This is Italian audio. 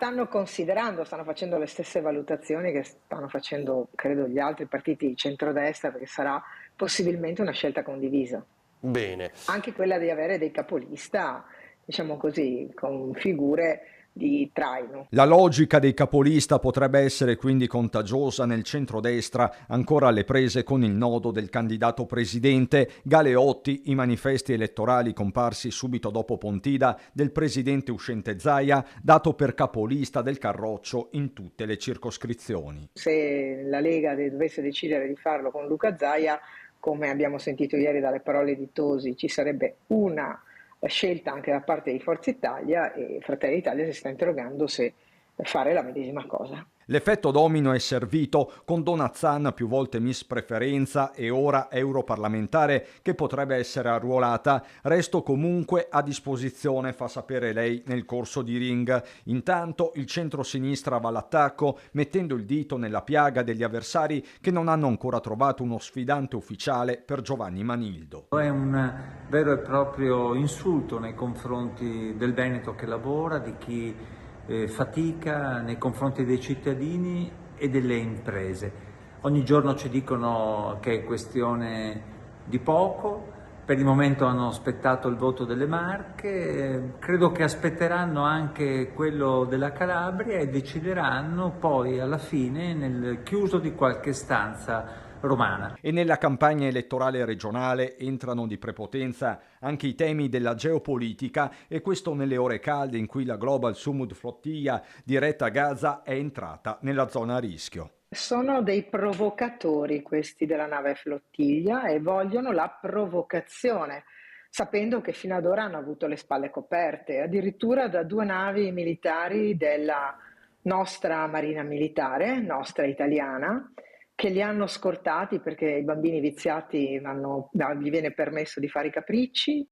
Stanno considerando, stanno facendo le stesse valutazioni che stanno facendo, credo, gli altri partiti di centrodestra, perché sarà possibilmente una scelta condivisa. Bene. Anche quella di avere dei capolista, diciamo così, con figure di traino. La logica dei capolista potrebbe essere quindi contagiosa nel centrodestra, ancora alle prese con il nodo del candidato presidente Galeotti, i manifesti elettorali comparsi subito dopo Pontida del presidente uscente Zaia, dato per capolista del Carroccio in tutte le circoscrizioni. Se la Lega dovesse decidere di farlo con Luca Zaia, come abbiamo sentito ieri dalle parole di Tosi, ci sarebbe una scelta anche da parte di Forza Italia, e Fratelli d'Italia si sta interrogando se fare la medesima cosa. L'effetto domino è servito con Donazzan, più volte Miss Preferenza e ora europarlamentare, che potrebbe essere arruolata. Resto comunque a disposizione, fa sapere lei nel corso di Ring. Intanto il centro-sinistra va all'attacco, mettendo il dito nella piaga degli avversari che non hanno ancora trovato uno sfidante ufficiale per Giovanni Manildo. È un vero e proprio insulto nei confronti del Veneto che lavora, di chi fatica, nei confronti dei cittadini e delle imprese. Ogni giorno ci dicono che è questione di poco, per il momento hanno aspettato il voto delle Marche, credo che aspetteranno anche quello della Calabria e decideranno poi alla fine nel chiuso di qualche stanza romana. E nella campagna elettorale regionale entrano di prepotenza anche i temi della geopolitica, e questo nelle ore calde in cui la Global Sumud Flottiglia diretta a Gaza è entrata nella zona a rischio. Sono dei provocatori questi della nave flottiglia e vogliono la provocazione, sapendo che fino ad ora hanno avuto le spalle coperte, addirittura da 2 navi militari della nostra Marina Militare, nostra italiana, che li hanno scortati perché i bambini viziati gli viene permesso di fare i capricci.